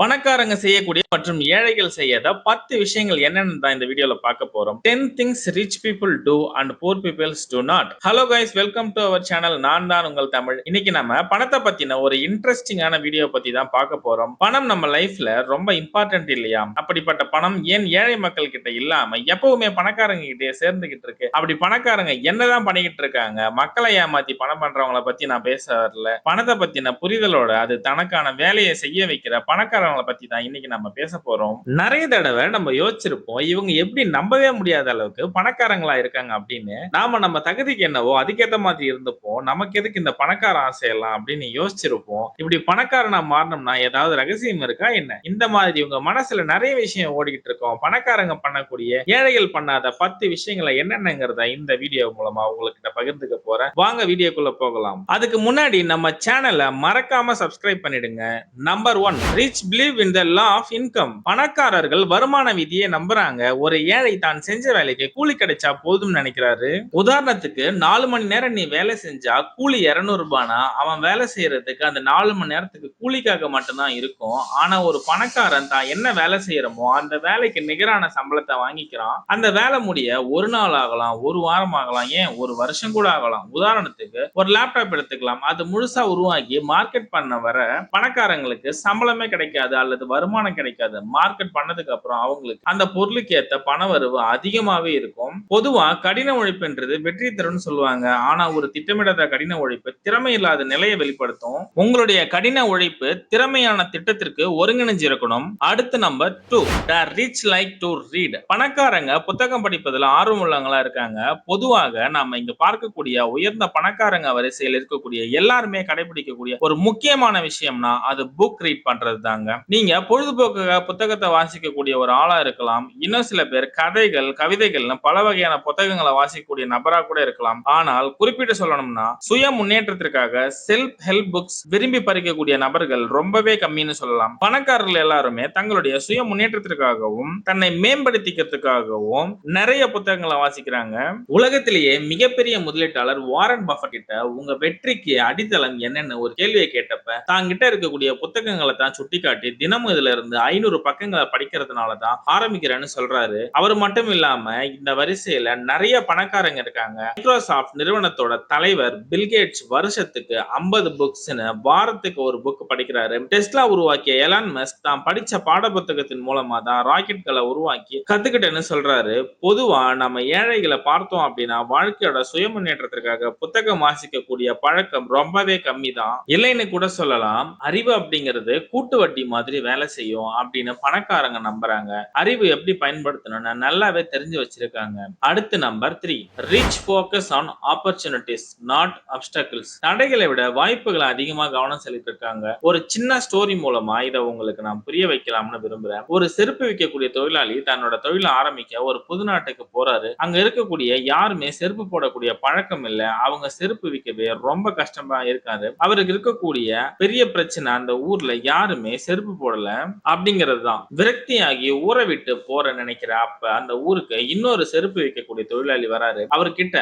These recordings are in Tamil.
பணக்காரங்க செய்யக்கூடிய மற்றும் ஏழைகள் செய்யாத 10 விஷயங்கள் என்னன்னு தான் இந்த வீடியோல பார்க்க போறோம். 10 things rich people do and poor peoples do not. Hello guys, welcome to our channel. நான் தான் உங்கள் தமிழ். இன்னைக்கு நம்ம பணத்தை பத்தின ஒரு இன்ட்ரெஸ்டிங்கான வீடியோ பத்தி தான் பார்க்க போறோம். பணம் நம்ம லைஃப்ல ரொம்ப இம்பார்ட்டன்ட் இல்லையா? அப்படிப்பட்ட பணம் ஏன் ஏழை மக்கள் கிட்ட இல்லாம எப்பவுமே பணக்காரங்க கிட்டே சேர்ந்துகிட்டு இருக்கு? அப்படி பணக்காரங்க என்னதான் பண்ணிக்கிட்டு இருக்காங்க? மக்களை ஏமாத்தி பணம் பண்றவங்கள பத்தி நான் பேச வரல. பணத்தை பத்தின புரிதலோட அது தனக்கான வேலையை செய்ய வைக்கிற பணக்காரங்களை பத்தி தான் இன்னைக்கு நம்ம பேச போறோம். நிறைய தடவை நம்ம யோசிச்சிருப்போம், இவங்க எப்படி நம்பவே முடியாத அளவுக்கு பணக்காரங்களா இருக்காங்க அப்படின்னு. நாம நம்ம தகுதிக்கு என்னவோ அதுக்கேத்த மாதிரி இருந்துப்போம். நமக்கு எதுக்கு இந்த பணக்கார ஆசையெல்லாம் அப்படின்னு யோசிச்சிருப்போம். இப்படி பணக்காரனா மாறணும்னா ஏதாவது ரகசியம் இருக்கா என்ன? இந்த மாதிரி உங்க மனசுல நிறைய விஷயம் ஓடிக்கிட்டு இருக்கோம். பணக்காரங்க பண்ணக்கூடிய ஏழைகள் பண்ணாத 10 விஷயங்களை என்னென்னங்கிறத இந்த வீடியோ மூலமா உங்களுக்கு பகிர்ந்துக்க போறேன். வாங்க வீடியோக்குள்ள போகலாம். அதுக்கு முன்னாடி நம்ம சேனலை மறக்காம சப்ஸ்கிரைப் பண்ணிடுங்க. Number 1, rich believe in the law of income. பணக்காரர்கள் வருமான விதியை நம்புறாங்க. ஒரு ஏழை தான் செஞ்ச வேலைக்கு கூலி கிடைச்சா போதும் நினைக்கிறாரு. உதாரணத்துக்கு 4 மணி நேரம் நீ வேலை செஞ்சா கூலி 200 ரூபானா அவன் வேலை செய்யறதுக்கு அந்த 4 மணி நேரத்துக்கு கூலிக்காக மட்டும்தான் இருக்கும். ஆனா ஒரு பணக்காரன் தான் என்ன வேலை செய்யறமோ அந்த வேலைக்கு நிகரான சம்பளத்தை வாங்கிக்கிறான். அந்த வேலை முடிய ஒரு நாள் ஆகலாம், ஒரு வாரம் ஆகலாம், ஏன் ஒரு வருஷம் கூட ஆகலாம். உதாரணத்துக்கு ஒரு லேப்டாப் எடுத்துக்கலாம். அது முழுசா உருவாக்கி மார்க்கெட் பண்ண வர பணக்காரங்களுக்கு சம்பளமே கிடைக்காது அல்லது வருமானம் கிடைக்காது. மார்க்கெட் பண்ணதுக்கு அப்புறம் அவங்களுக்கு அந்த பொருளுக்கு ஏத்த பண வரவு அதிகமாவே இருக்கும். பொதுவா கடின உழைப்புன்றது வெற்றி தரும்னு சொல்லுவாங்க. ஆனா ஒரு திட்டமிடாத கடின உழைப்பு திறமை இல்லாத நிலையை வெளிப்படுத்தும். உங்களுடைய கடின உழைப்பு திறமையான திட்டத்திற்கு ஒருங்கிணைஞ்சு இருக்கணும். அடுத்து number 2, the rich like to read. பணக்காரங்க புத்தகம் படிப்பதில் ஆர்வம் உள்ளவங்களா இருக்காங்க. பொதுவாக நாம இங்க பார்க்கக்கூடிய உயர்ந்த பணக்காரங்க வரிசையில் இருக்கக்கூடிய எல்லாருமே கடைபிடிக்கக்கூடிய ஒரு முக்கியமான விஷயம்னா அது புக் ரீட் பண்றது தாங்க. நீங்க பொழுதுபோக்குக்காக புத்தகத்தை வாசிக்கக்கூடிய ஒரு ஆளா இருக்கலாம். இன்னும் சில பேர் கதைகள், கவிதைகள்னு பல வகையான புத்தகங்களை வாசிக்கக்கூடிய நபரா கூட இருக்கலாம். ஆனால் குறிப்பிட்டு சொல்லணும்னா சுய முன்னேற்றத்திற்காக செல்ஃப் ஹெல்ப் புக்ஸ் விரும்பி படிக்கக்கூடிய நபர்கள் ரொம்பவே கம்மின்னு சொல்லலாம். பணக்காரர்கள் எல்லாருமே தங்களுடைய சுய முன்னேற்றத்திற்காகவும் தன்னை மேம்படுத்திக்கிறதுக்காகவும் நிறைய புத்தகங்களை வாசிக்கிறாங்க. உலகத்திலேயே மிகப்பெரிய முதலீட்டாளர் வாரன் பஃபட் கிட்ட உங்க வெற்றிக்கு அடித்தளம் என்னன்னு ஒரு கேள்வியை கேட்டப்ப தாங்கிட்ட இருக்கக்கூடிய புத்தகங்களை தான் சுட்டிக்காட்டி தினமும் இதுல இருந்து 500 பக்கங்களை படிக்கிறதுனால தான் ஆரம்பிக்கிறேன்னு சொல்றாரு. அவர் மட்டும் இல்லாம இந்த வரிசையில நிறைய பணக்காரங்க இருக்காங்க. மைக்ரோசாஃப்ட் நிறுவனத்தோட தலைவர் பில்கேட்ஸ் வருஷத்துக்கு 50 புக்ஸ்னு வாரத்துக்கு ஒரு புக் படிக்கிறாரு. டெஸ்லா உருவாக்கிய எலான் மஸ்க் தான் படிச்ச பாட புத்தகத்தின் மூலமா தான் ராக்கெட்களை உருவாக்கி கத்துக்கிட்டேன்னு சொல்றாரு. பொதுவா நம்ம ஏழைகளை பார்த்தோம் அப்படின்னா வாழ்க்கையோட சுய முன்னேற்றத்திற்காக புத்தகம் வாசிக்கக்கூடிய பழக்கம் ரொம்பவே கம்மி தான் இல்லைன்னு கூட சொல்லலாம். அறிவு அப்படிங்கிறது கூட்டு வட்டி மாதிரி வேலை செய்யும் அப்படின்னு பணக்காரங்க நம்புறாங்க. அறிவு எப்படி பயன்படுத்தணும்னு நல்லாவே தெரிஞ்சு வச்சிருக்காங்க. அடுத்து number 3, rich focus on opportunities not அப்டக்கிள்ஸ். தடைகளை விட வாய்ப்புகளை அதிகமா கவனம் செலுத்தி இருக்காங்க. ஒரு சின்ன ஸ்டோரி மூலமா இதை உங்களுக்கு நான் புரிய வைக்கலாம்னு விரும்புறேன். ஒரு செருப்பு விற்கக்கூடிய தொழிலாளி தன்னோட தொழிலை ஆரம்பிக்க ஒரு புது நாட்டுக்கு போறாரு. அங்க இருக்கக்கூடிய யாருமே செருப்பு போடக்கூடிய பழக்கம் இல்ல. அவங்க செருப்பு விற்கவே ரொம்ப கஷ்டமா இருக்காது. அவருக்கு இருக்கக்கூடிய பெரிய பிரச்சனை அந்த ஊர்ல யாருமே செருப்பு போடல அப்படிங்கிறது தான். விரக்தியாகி ஊரை விட்டு போற நினைக்கிற அப்ப அந்த ஊருக்கு இன்னொரு செருப்பு விற்கக்கூடிய தொழிலாளி வராரு. அவர்கிட்ட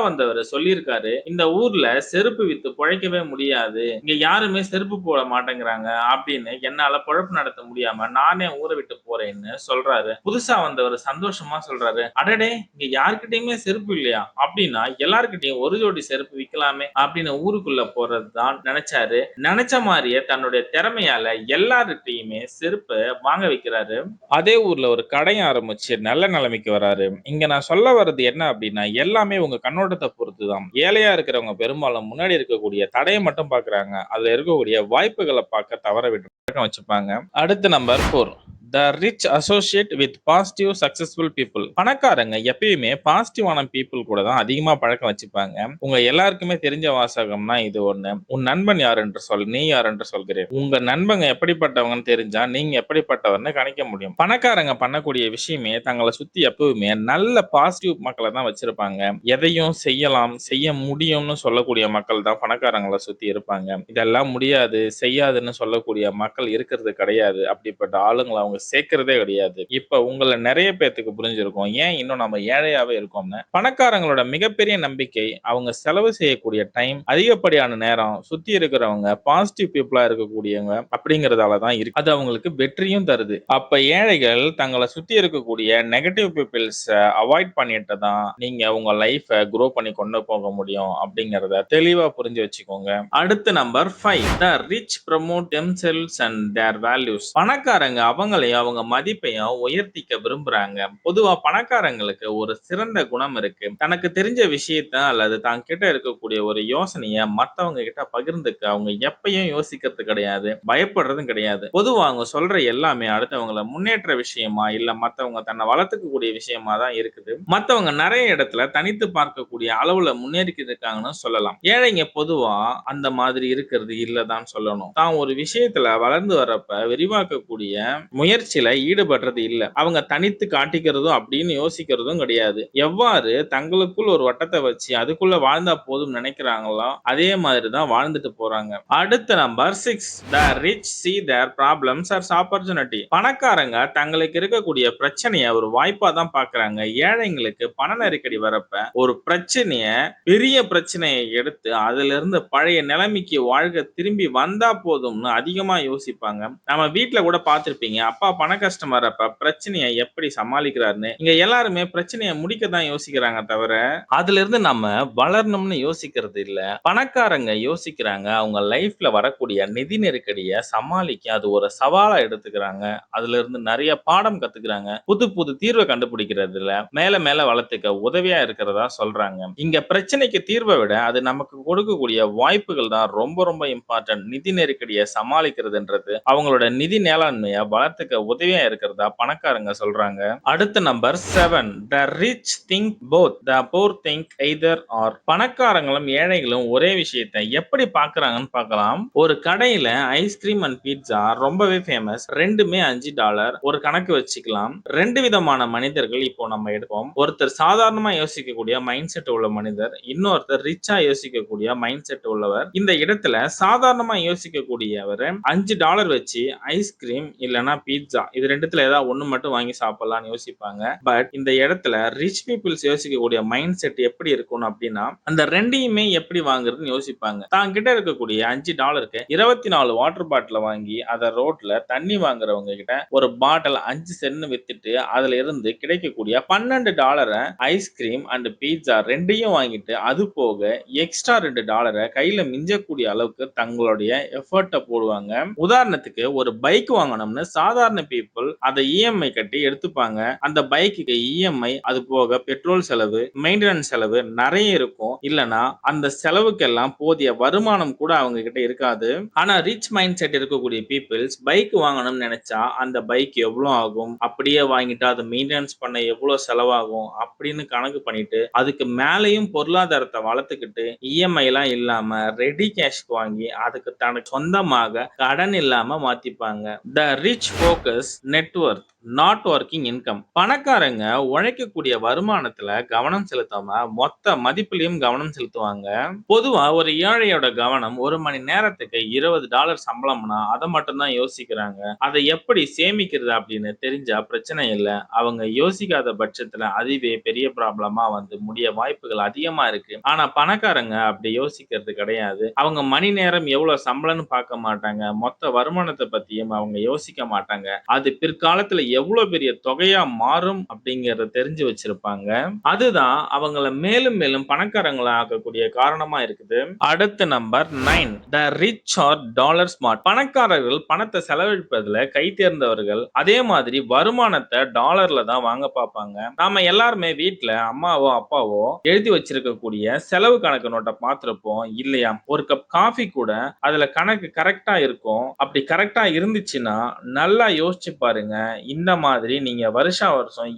வந்தவர் சொல்லியிருக்காரு, இந்த ஊர்ல செருப்பு வித்து பிழைக்கவே முடியாது, இங்க யாருமே செருப்பு போட மாட்டேங்கிறாங்க அப்படின்னு என்னால பொழப்பு நடத்த முடியாம நானே ஊரை விட்டு போறேன்னு சொல்றாரு. புதுசா வந்தவர் சந்தோஷமா சொல்றாரு, அடடே இங்க யாருக்கிட்டயுமே செருப்பு இல்லையா? அப்படின்னா எல்லார்கிட்டயும் ஒரு ஜோடி செருப்பு விற்கலாமே அப்படின்னு ஊருக்குள்ள போறதுதான் நினைச்சாரு. நினைச்ச மாதிரியே தன்னுடைய திறமையால எல்லார்கிட்டயுமே செருப்பு வாங்க வைக்கிறாரு. அதே ஊர்ல ஒரு கடையை ஆரம்பிச்சு நல்ல நிலைமைக்கு வராரு. இங்க நான் சொல்ல வர்றது என்ன அப்படின்னா எல்லாமே உங்க கண்ணோட்டத்தை பொறுத்துதான். ஏழையா இருக்கிறவங்க பெரும்பாலும் முன்னாடி இருக்கக்கூடிய தடையை மட்டும் பாக்குறாங்க. அதுல இருக்கக்கூடிய வாய்ப்புகளை பார்க்க தவற விட்டு வச்சுப்பாங்க. அடுத்து number 4, the rich associate with positive successful people. பணக்காரங்க எப்பயுமே பாசிட்டிவான பீப்புள் கூட தான் அதிகமா பழக்கம் வச்சுப்பாங்க. உங்க எல்லாருக்குமே தெரிஞ்ச வாசகம்னா இது ஒண்ணு, உன் நண்பன் யார் என்று சொல், நீ யார் என்று சொல்கிறேன். உங்க நண்பங்க எப்படிப்பட்டவங்கன்னு தெரிஞ்சா நீங்க எப்படிப்பட்டவர்னு கணிக்க முடியும். பணக்காரங்க பண்ணக்கூடிய விஷயமே தங்களை சுத்தி எப்பவுமே நல்ல பாசிட்டிவ் மக்களை தான் வச்சிருப்பாங்க. எதையும் செய்யலாம், செய்ய முடியும்னு சொல்லக்கூடிய மக்கள் தான் பணக்காரங்களை சுத்தி இருப்பாங்க. இதெல்லாம் முடியாது, செய்யாதுன்னு சொல்லக்கூடிய மக்கள் இருக்கிறது கிடையாது. அப்படிப்பட்ட ஆளுங்களை அவங்க அவங்க சேர்க்கிறதே கிடையாது. இப்ப உங்கள நெறைய பேத்துக்கு புரிஞ்சிருக்கும். ஏன் இன்னும் நம்ம ஏழையாவே இருக்கோம்னு. பணக்காரங்களோட மிகப்பெரிய நம்பிக்கை அவங்க செலவு செய்யக்கூடிய டைம், அதிகப்படியான நேரம், சுத்தி இருக்கிறவங்க பாசிட்டிவ் பீப்பிளா இருக்கக்கூடியவங்க அப்படிங்கிறதால தான் இருக்கு. அது அவங்களுக்கு வெற்றியும் தருது. அப்ப ஏழைகள் தங்கள சுத்தி இருக்கக்கூடிய நெகட்டிவ் பீப்பிள்ஸ அவாய்ட் பண்ணிட்டு தான் நீங்க உங்க லைஃப குரோ பண்ணி கொண்டு போக முடியும் அப்படிங்கிறத தெளிவா புரிஞ்சு வச்சுக்கோங்க. அடுத்து number 5. The rich promote themselves and their values. பணக்காரங்க அவங்களையும் அவங்க மதிப்பையும் உயர்த்திக்க விரும்புறாங்க. பொதுவா பணக்காரங்களுக்கு ஒரு சிறந்த குணம் இருக்கு. தனக்கு தெரிஞ்ச விஷயத்த அல்லது தான் கிட்ட இருக்கக்கூடிய ஒரு யோசனைய மத்தவங்க கிட்ட பகிர்ந்துக்க அவங்க எப்பயும் யோசிக்கிறது கிடையாது. பயப்படுறதும் கிடையாது. பொதுவா அவங்க சொல்ற எல்லாமே அடுத்தவங்கள முன்னேற்ற விஷயமா இல்ல மத்தவங்க தன்னை வளர்த்துக்கக்கூடிய விஷயமா தான் இருக்குது. மத்தவங்க நிறைய இடத்துல தனித்து பார்க்கக்கூடிய அளவுல முன்னேறிக்கிட்டு இருக்காங்கன்னு சொல்லலாம். ஏழைங்க பொதுவா அந்த மாதிரி இருக்கிறது இல்லதான் சொல்லணும். தான் ஒரு விஷயத்துல வளர்ந்து வரப்ப விரிவாக்கக்கூடிய முயற்சியில ஈடுபடுறது இல்ல. அவங்க தனித்து காட்டிக்கிறதும் அப்படின்னு யோசிக்கிறதும் கிடையாது. எவ்வாறு தங்களுக்குள் ஒரு வட்டத்தை வச்சு அதுக்குள்ள வாழ்ந்தா போதும் நினைக்கிறாங்களோ அதே மாதிரி தான் வாழ்ந்துட்டு போறாங்க. அடுத்த number 6. The rich see their problems as opportunity. பணக்காரங்க தங்களுக்கு இருக்கக்கூடிய பிரச்சனைய ஒரு வாய்ப்பா தான் பார்க்கறாங்க. ஏழைங்களுக்கு பண நெருக்கடி வரப்ப ஒரு பிரச்சனைய பெரிய பிரச்சனையை எடுத்து அதுல இருந்து பழைய நிலைமைக்கு வாழ்க திரும்பி வந்தா போதும்னு அதிகமா யோசிப்பாங்க. நம்ம வீட்ல கூட பார்த்திருப்பீங்க. அப்பா பண கஷ்டம் வரப்ப பிரச்சனைய எப்படி சமாளிக்கிறாருன்னு. இங்க எல்லாருமே பிரச்சனைய முடிக்க தான் யோசிக்கிறாங்க தவிர அதுல இருந்து நம்ம வளரணும்னு யோசிக்கிறது இல்ல. பணக்காரங்க யோசிக்கிறாங்க அவங்க லைஃப்ல வரக்கூடிய நிதி நெருக்கடிய சமாளிக்க அது ஒரு சவாலா எடுத்துக்கிறாங்க. அதுல இருந்து நிறைய பாடம் கத்துக்கிறாங்க. புது புது தீர்வை கண்டுபிடிக்கிறதுல மேல மேல வளர்த்துக்க உதவியா இருக்கிறதா சொல்றாங்க. இங்க பிரச்சனைக்கு தீர்வை விட அது நமக்கு கொடுக்கக்கூடிய வாய்ப்புகள் தான் ரொம்ப ரொம்ப இம்பார்ட்டன்ட். நிதி நெருக்கடியை சமாளிக்கிறதுன்றது அவங்களோட நிதி மேலாண்மையை வளர்த்துக்க உதவியா இருக்கிறதா பணக்காரங்க சொல்றாங்க. அடுத்த number 7. The rich think both, the poor think either or. பணக்காரங்களும் ஏழைகளும் ஒரே விஷயத்தை எப்படி பார்க்கறாங்கன்னு பார்க்கலாம். ஒரு கடையில ஐஸ்கிரீம் அண்ட் பீட்சா ரொம்பவே ஃபேமஸ். ரெண்டுமே $5 ஒரு கணக்கு வச்சுக்கலாம். ரெண்டு விதமான மனிதர்கள் இப்போ நம்ம எடுப்போம். ஒருத்தர் சாதாரணமா யோசிக்கக்கூடிய மைண்ட் செட் உள்ள மனிதர், இன்னொருத்தர் ரிச்சா யோசிக்கக்கூடிய மைண்ட் செட் உள்ளவர். இந்த இடத்துல சாதாரணமா யோசிக்கக்கூடியவர் $5 வச்சு ஐஸ்கிரீம் இல்லனா பீட்சா இது ரெண்டுத்துல ஏதாவது ஒண்ணு மட்டும் வாங்கி சாப்பிடலாம்னு யோசிப்பாங்க. பட் இந்த இடத்துல ரிச் பீப்புள்ஸ் யோசிக்கக்கூடிய மைண்ட் செட் எப்படி இருக்கும் அப்படின்னா அந்த ரெண்டையுமே எப்படி வாங்குறதுன்னு யோசிப்பாங்க. தான் கிட்ட இருக்கக்கூடிய $5க்கு 24 வாட்டர் பாட்டில் வாங்கி அதை ரோட்ல தண்ணி வாங்குறவங்க கிட்ட ஒரு பாட்டில் 5 சென்ட் வித்துட்டு அதுல இருந்து கிடைக்கக்கூடிய $12 ஐஸ்கிரீம் அண்ட் பீட்சா ரெண்டையும் வாங்கிட்டு அது போக எக்ஸ்ட்ரா $2 கையில மிஞ்சக்கூடிய அளவுக்கு தங்களுடைய எஃபர்ட்டை போடுவாங்க. உதாரணத்துக்கு ஒரு பைக் வாங்கணும்னு சாதாரண பீப்புள் அதை இஎம்ஐ கட்டி எடுத்துப்பாங்க. அந்த பைக்குக்கு இஎம்ஐ அது போக பெட்ரோல் செலவு மெயின்டெனன்ஸ் செலவு நிறைய இருக்கும். இல்லனா அந்த செலவுக்கெல்லாம் போதிய வருமானம் கூட அவங்க கிட்ட இருக்காது. ஆனா ரிச் மைண்ட் செட் இருக்கக்கூடிய பீப்புள்ஸ் பைக் வாங்கணும்னு நினைச்சா அந்த பைக் எவ்வளவு ஆகும், அப்படியே வாங்கிட்டு அதை மெயின்டெனன்ஸ் பண்ண எவ்வளவு செலவாகும் அப்படின்னு கணக்கு பண்ணிட்டு அதுக்கு மேலையும் பொருளாதாரத்தை வளர்த்துக்கிட்டு இஎம்ஐ எல்லாம் இல்லாம ரெடி கேஷ்க்கு வாங்கி அதுக்கு தனக்கு சொந்தமாக கடன் இல்லாம மாத்திப்பாங்க. The rich focus network not working income. பணக்காரங்க உழைக்கக்கூடிய வருமானத்துல கவனம் செலுத்தாம மொத்த மதிப்பிலையும் கவனம் செலுத்துவாங்க. பொதுவா ஒரு ஏழையோட கவனம் ஒரு மணி நேரத்துக்கு $20 சம்பளம்னா அதை மட்டும் தான் யோசிக்கிறாங்க. அதை எப்படி சேமிக்கிறது அப்படின்னு தெரிஞ்சா பிரச்சனை இல்லை. அவங்க யோசிக்காத பட்சத்துல அதுவே பெரிய ப்ராப்ளமா வந்து முடிய வாய்ப்புகள் அதிகமா இருக்கு. ஆனா பணக்காரங்க அப்படி யோசிக்கிறது கிடையாது. அவங்க மணி நேரம் எவ்வளவு சம்பளம்னு பார்க்க மாட்டாங்க. மொத்த வருமானத்தை பத்தியும் அவங்க யோசிக்க மாட்டாங்க. அது பிற்காலத்துல எவ்வளவு பெரிய தொகையா மாறும் அப்படிங்கறத தெரிஞ்சு வச்சிருப்பாங்க. அதுதான் அவங்கள மேலும் மேலும் பணக்காரங்களா ஆக்கக்கூடிய காரணமா இருக்குது. அடுத்த number 9. The rich are dollar smart. பணக்காரர்கள் பணத்தை செலவழிப்பதுல கை தேர்ந்தவர்கள். அதே மாதிரி வருமானத்தை டாலர்ல தான் வாங்க பார்ப்பாங்க. நாம எல்லாருமே வீட்ல அம்மாவோ அப்பாவோ எழுதி வச்சிருக்கக்கூடிய செலவு கணக்கு நோட்டை பார்த்திருப்போம் இல்லையா? ஒரு கப் காஃபி கூட அதுல கணக்கு கரெக்டா இருக்கும். அப்படி கரெக்டா இருந்துச்சுன்னா நல்லா யோசிச்சு பாருங்க. இந்த மாதிரி நீங்க வருஷம்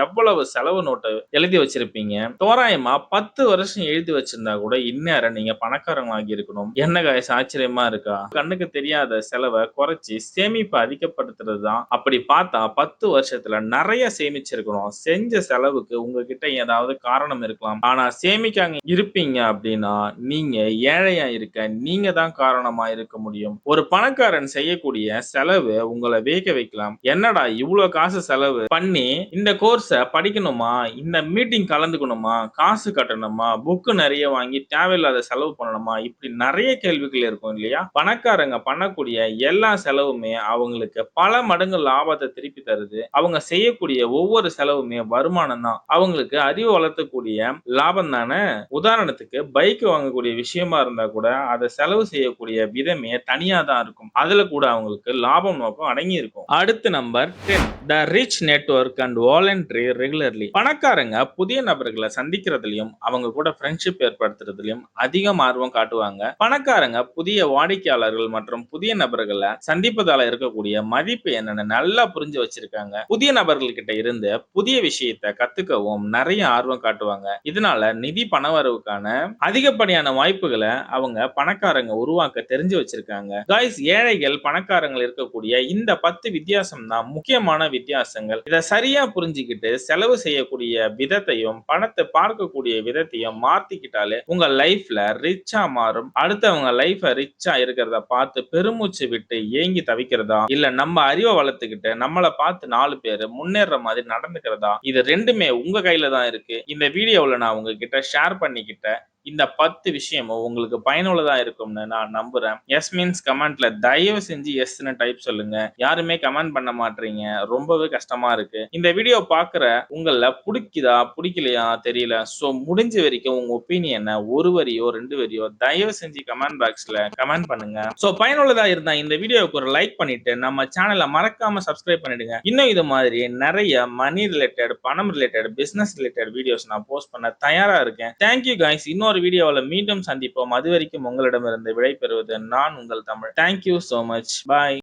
எவ்வளவு செலவு நோட்டை எழுதி வச்சிருப்பீங்க. தோராயமா 10 வருஷம் எழுதி வச்சிருந்தா கூட இந்நேரம் நீங்க பணக்காரங்களாகி இருக்கணும். என்ன காய்ஸ் ஆச்சரியமா இருக்கா? கண்ணுக்கு தெரியாத செலவை குறைச்சி சேமிப்பு அதிகப்படுத்துறது தான். அப்படி பார்த்தா 10 வருஷத்துல நிறைய சேமிச்சிருக்கணும். செஞ்ச செலவுக்கு உங்ககிட்ட ஏதாவது காரணம் இருக்கலாம். ஆனா சேமிக்காம இருப்பீங்க அப்படின்னா நீங்க ஏழையா இருக்க நீங்க தான் காரணமா இருக்க முடியும். ஒரு பணக்காரன் செய்யக்கூடிய செலவு உங்களை வியக்க வைக்கலாம். இருக்கலாம். என்னடா இவ்ளோ காசு செலவு பண்ணி இந்த கோர்ஸ படிக்கணுமா? இந்த மீட்டிங் கலந்துக்கணுமா? காசு கட்டணுமா? புக் நெறைய வாங்கி தேவையில்லாத செலவு பண்ணணுமா? இப்படி நெறைய கேள்விகள் இருக்கும் இல்லையா? பணக்காரங்க பண்ணக்கூடிய எல்லா செலவுமே அவங்களுக்கு பல மடங்கு லாபத்த திருப்பி தருது. அவங்க செய்யக்கூடிய ஒவ்வொரு செலவுமே வருமானம் தான். அவங்களுக்கு அறிவு வளர்த்தக்கூடிய லாபம் தானே. உதாரணத்துக்கு பைக் வாங்கக்கூடிய விஷயமா இருந்தா கூட அத செலவு செய்யக்கூடிய விதமே தனியா தான் இருக்கும். அதுல கூட அவங்களுக்கு லாபம் நோக்கம் அடங்கி இருக்கும். அடுத்து number 10 the rich network and voluntary regularly. பணக்காரங்க புதிய நபர்களை சந்திக்கிறதுலயும் அவங்க கூட ஃப்ரெண்ட்ஷிப் ஏற்படுத்துறதுலயும் அதிகம் ஆர்வம் காட்டுவாங்க. பணக்காரங்க புதிய வாடிக்கையாளர்கள் மற்றும் புதிய நபர்களை சந்திப்பதால இருக்கக்கூடிய மதிப்பு என்னன்னு நல்லா புரிஞ்சு வச்சிருக்காங்க. புதிய நபர்கள் கிட்ட இருந்து புதிய விஷயத்தை கத்துக்கவும் நிறைய ஆர்வம் காட்டுவாங்க. இதனால நிதி பணவரவுக்கான அதிகப்படியான வாய்ப்புகளை அவங்க பணக்காரங்க உருவாக்க தெரிஞ்சு வச்சிருக்காங்க. காய்ஸ், ஏழைகள் பணக்காரங்கள் இருக்கக்கூடிய இந்த 10 வித்தியாசம் தான் முக்கியமான வித்தியாசங்கள். இத சரியா புரிஞ்சுக்கிட்டு செலவு செய்யக்கூடிய விதத்தையும் பணத்தை பார்க்கக்கூடிய விதத்தையும் மாத்திக்கிட்டாலே உங்க லைஃப்ல ரிச்சா மாறும். அடுத்தவங்க லைஃப ரிச்சா இருக்கிறத பார்த்து பெருமூச்சு விட்டு ஏங்கி தவிக்கிறதா, இல்ல நம்ம அறிவை வளர்த்துக்கிட்டு நம்மள பார்த்து 4 பேர் முன்னேற மாதிரி நடந்துக்கிறதா, இது ரெண்டுமே உங்க கையில தான் இருக்கு. இந்த வீடியோவுல நான் உங்ககிட்ட ஷேர் பண்ணிக்கிட்டேன். இந்த 10 விஷயமும் உங்களுக்கு பயனுள்ளதா இருக்கும்னு நான் நம்புறேன். எஸ் மீன்ஸ் கமெண்ட்ல தயவு செஞ்சு எஸ்ன்னு டைப் சொல்லுங்க. யாருமே கமெண்ட் பண்ண மாட்றீங்க. ரொம்பவே கஷ்டமா இருக்கு. இந்த வீடியோ பார்க்குற உங்கள புடிக்குதா புடிக்கலையா தெரியல. சோ முடிஞ்ச வரைக்கும் உங்க ஒப்பீனியனை ஒரு வரியோ 2 வரியோ தயவு செஞ்சு கமெண்ட் பாக்ஸ்ல கமெண்ட் பண்ணுங்க. சோ பயனுள்ளதா இருந்தா இந்த வீடியோவுக்கு ஒரு லைக் பண்ணிட்டு நம்ம சேனலை மறக்காம சப்ஸ்கிரைப் பண்ணிடுங்க. இன்னும் இது மாதிரி நிறைய மணி ரிலேட்டட், பணம் ரிலேட்டட், பிசினஸ் ரிலேட்டட் வீடியோஸ் நான் போஸ்ட் பண்ண தயாரா இருக்கேன். Thank you guys. இன்னொரு வீடியோவில் மீண்டும் சந்திப்போம். அது வரைக்கும் உங்களிடமிருந்து விடைபெறுவது நான் உங்கள் தமிழ். Thank you so much. பாய்.